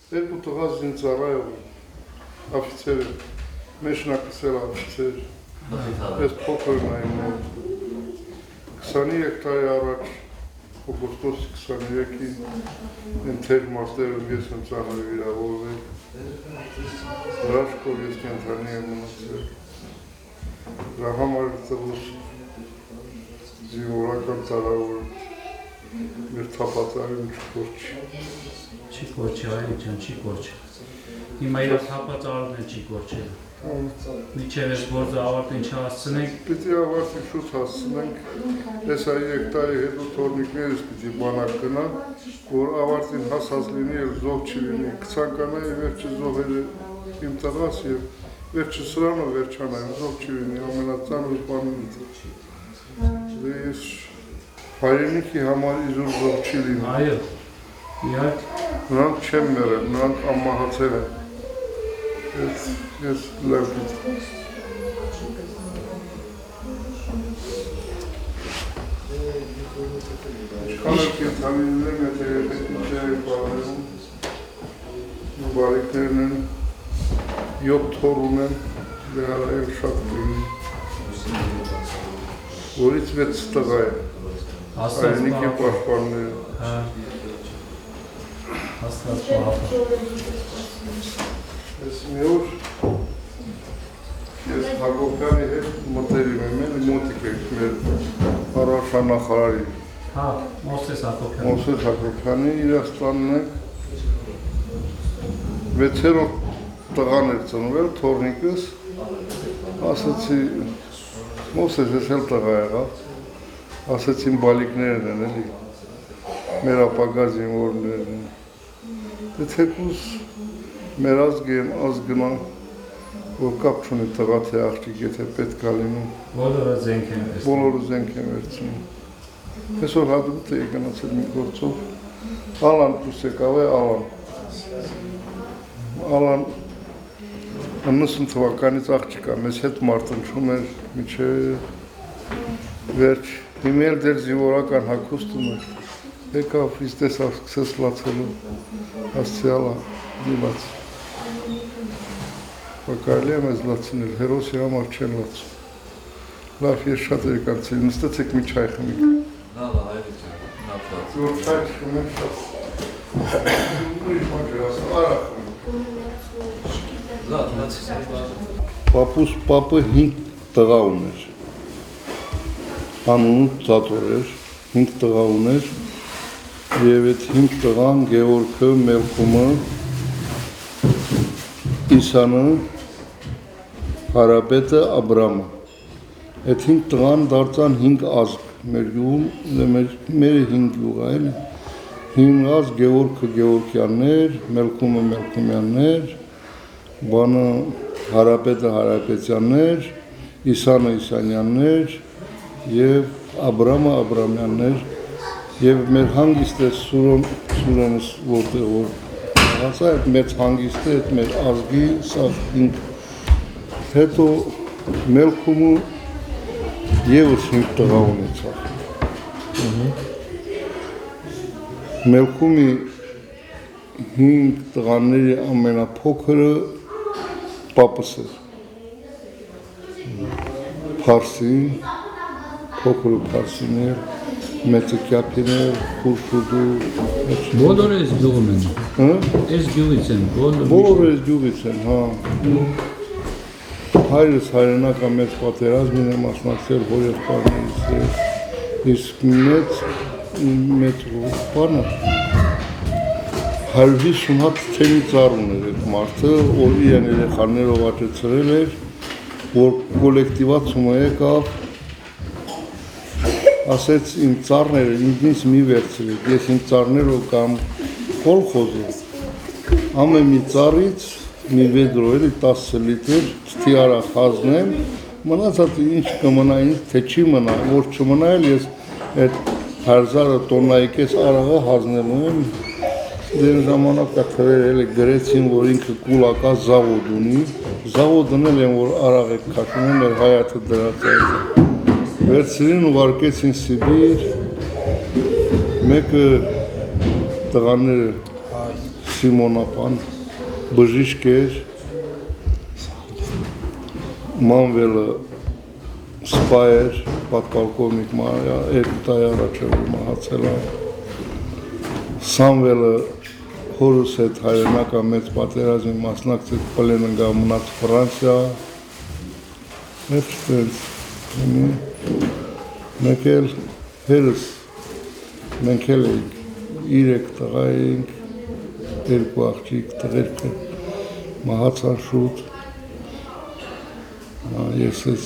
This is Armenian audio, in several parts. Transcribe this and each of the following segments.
երկու տղա զինծառայող աֆիցեր են, մեջնակցել աֆիցեր, ես փոքր նայում 23 տարի առաջ օգոստոսի 23-ին են թեր մարտերում ես եմ ծանր վիրավորվել, հրաշքով ես կենտրանի եմ մնացել, դրա համար տղուս զինվորական ծառայողը մեր թափածարին չի կորչի, այլ ջան, չի կորչի։ Հիմա իր թափածարն է չի կորչել։ Միջև ես գործը ավարտին չհասցնենք։ Պիտի ավարտին շուտ հասցնենք, ես 3 տարի հետո թորնիկներս պիտի բանակ գնա, որ ավարտին հասած լինի և զոհ չլինի, կցանկանայի վերջը զոհերը իմ տղաս և վերջը սրանով վերջանայում, զոհ չլինի, ամենածանր բանին։ Ես հայրենիքի համար իզուր զոհ չի լինի։ Այո, իհարկե։ Նրանք չեն մեռել, նրանք անմահացել են։ Ես լավ գիտեմ։ Իշխանակ կենթանիներն եմ, եթե հետմիջեր են պարարում, բարիքներն են, 7 թոր ունեն, դեհարա էլ շատ կրին, որից 6 տղա է, հայրենիքի պաշտպանները։ Հաստատ պահապը։ Ես մի օր ես Հակոբյանի հետ մտերիմ եմ, էլի մոտիկ ենք մեր առարշանախարարի։ Հա, Մովսես Հակոբյանի։ Մովսես Հակոբյանի Իրաստանն ենք, 6-րդ տղան էր ծնվել, թորնիկս, ասացի, Մովսես ես էլ տղա եղավ, ասացին բալիկներն են, էլի, մեր ապագա զինվորներն են, դե թեկուզ մեր ազգեն ազգնա, որ կապ չունի տղա թե աղջիկ, եթե պետք է լինում։ Բոլորը զենք են վերցնում։ Բոլորը զենք են վերցնում։ Այսօր հադրուտ էի գնացել մի գործով, Ալան պուս եկավ է Ալան։ Ալան 90 թվականից աղջիկ է, մեզ հետ մարտնչում էր միջև վերջ, հիմի էլ դեր զինվորական հագուստում էր, եկավ, իս տեսավ սկսեց լացելու, ասցիալա, դիված։ Կարելի է մեզ լացնել, հերոսի համար չեն լացում։ Լավ, ես շատ երկանցել, նստեցեք մի չայ խմիք։ Լավ, այրից է, նապված։ Որ չայ չխմեք շատ։ Ուրիշ մաջր ասա, արա խմիք։ Լավ, լացիս է։ Պապուս պապը 5 տղա ուներ։ Անունը ծատոր էր, 5 տղա ուներ, և այդ 5 տղան Գևորգը, Մելքումը, Իսանը, Հարապետը, Աբրամը։ Այդ 5 տղան դարձան 5 ազգ, մեր յուղում, մերը 5 յուղ է, 5 ազգ, Գևորգը Գևորգյաններ, Մելքումը Մելքումյաններ, բանը Հարապետը Հարապետյաններ, Իսանը Իսանյաններ և Աբրամը Աբրամյաններ և մեր հանգիստ է Սուրոնս որտեղ որ հասա, այդ մեծ հանգիստ է, այդ մեր ազգի սաղ 5 հետո Մելքումը ևս 5 տղա ունեցավ։ Մելքումի 5 տղաների ամենափոքրը պապս էր։ Փարսին, փոքրը Փարսիներ, մեծը Կյապիներ, Խուրշուդու։ Բոլորը այս գյուղում են։ Այս գյուղից են, բոլորը այս գյուղից են, հա։ Հայրս հայրենական մեծ պատերազմին է մասնակցել հորեղբայրներից հետ, իսկ մեծ բանը 150 հատ թերի ծառ ուներ այդ մարդը, որ իրեն երեխաներով աճեցրել էր, որ կոլեկտիվացումը եկավ, ասեց իմ ծառները ինձ մի վերցրեք, ես իմ ծառներով կամ կոլխոզը, ամեն մի ծառից մի վեդրո էլի 10 լիտր թի արա խազնեմ, մնացածը ինչ կմնա ինձ, թե չի մնա, որ չմնա էլ ես այդ 1000 տոննայի կես արաղը հազնելու եմ, դեն ժամանակա թվեր էլի գրեցին, որ ինքը կուլակա զավոդ ունի, զավոդն էլ են, որ արաղ եք կաշում են, մեր հայաթը դրած է, վերցրին ու վարկեցին Սիբիր, մեկը տղաները Սիմոնապան, բժիշկ էր, մանվելը սպա էր, պատպալկովնիկ Մարիա, երկու տարի առաջ է որ մահացել է, Սամվելը հորս հետ հայրենական մեծ պատերազմի մասնակցեց պլեն ընկավ մնաց Ֆրանսիա, մեկ էլ հերս, մենք էլ էինք, 3 տղա էինք, 2 աղջիկ, տղերքը մահացան շուտ, ես ես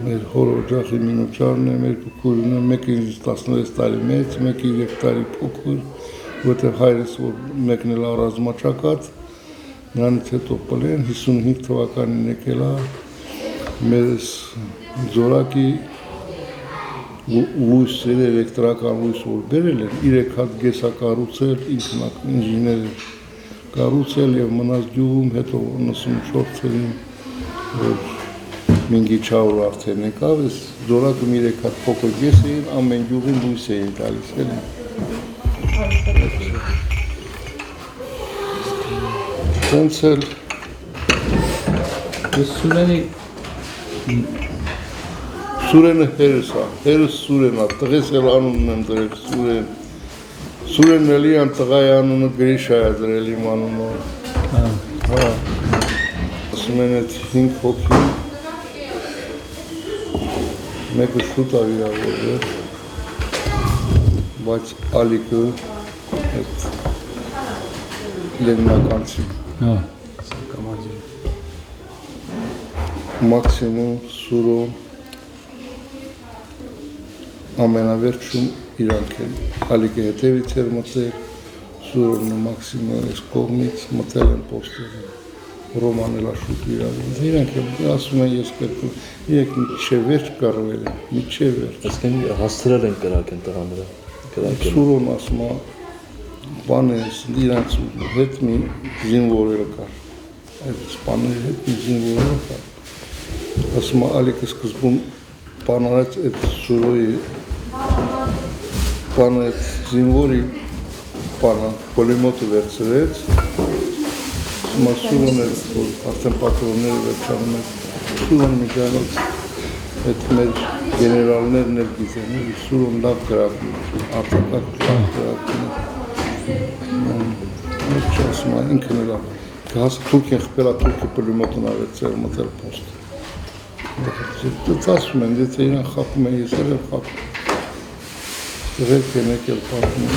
մեր հոր օջախի մինուճարն եմ, 2 քույրն եմ, մեկը ինձ 16 տարի մեծ, մեկը 3 տարի փոքր, որտեղ հայրս որ մեկն էլ առազմաճակած, նրանից հետո պլեն 55 թվականին եկել է, մերս զորակի լույսեր, էլեկտրական լույս որ բերել են, 3 հատ գեսա կառուցել, ինքն ինժեներ էր կառուցել և մնաց գյուղում, հետո 94-ին, որ մինգի չավոր արդեն եկավ, ես զորակում 3 հատ փոքր գես էին, ամեն գյուղին լույս էին տալիս, էլի։ Տենց էլ Ես Սուրենի Սուրենը հերս է, հերս Սուրեն է, տղես էլ անունն եմ դրել Սուրեն, Սուրենն էլի ան տղայի անունը Գրիշա է դրել իմ անունը, ասում են էտ 5 հոգի, մեկը շուտ է վիրավորվել, բայց Ալիկը էտ լեննականցի, Մաքսիմում, Սուրոն, ամենավերջում իրանք են, Ալիկը հետևից էր մտել, Սուրոնը Մաքսիմը ես կողմից մտել են պոստերը, Ռոման էլ աշուտ վիրավորվել, իրանք են, ասում են ես կրկում, իրենք միչև վերջ կարվել են, միչև վերջ։ Այսինքն հասցրել են կրակեն տղաները։ Սուրոն ասում է, բան է, իրանք հետ մի զինվորել կար, այդ սպաների հետ մի զինվորել կար, ասում է Ալիկը սկզբում պանարեց այդ Սուրոյի, պանը այդ զինվորի պանը, պոլիմոտը վերցրեց, ասում է Սուրոն էր, որ արդեն պատրոնները վերջանում են, Սուրոն միջանոց, այդ մեր գեներալներն էլ գիտեն, Սուրոն լավ գրակում, արտակակ լավ գրակում, ասում է ինքն էլ հաս Թուրքին խպել է Թուրքի պոլիմոտն ավերցել մտել պոստ, ասում են, եթե իրան խապում են, ես էլ եմ խապում, Տղերք են եկել պապում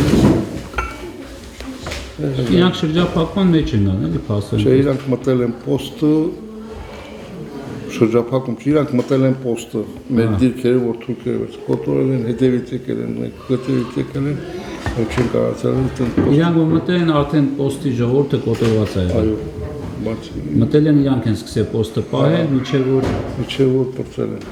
Իրանք շրջափակման մեջ են ան, էլի փասեն։ Չէ, իրանք մտել են պոստը, շրջափակում չի, իրանք մտել են պոստը, մեր դիրքերը, որ թուրքերը վերց կոտորել են, հետևից եկել են, հետևից եկել են, չեն կարացել են տենց պոստը։ Իրանք որ մտել են արդեն պոստի ժողովուրդը կոտորված է եղել։ Այո, բայց Մտել են իրանք են սկսել պոստը պահել, միջև որ պրծել են։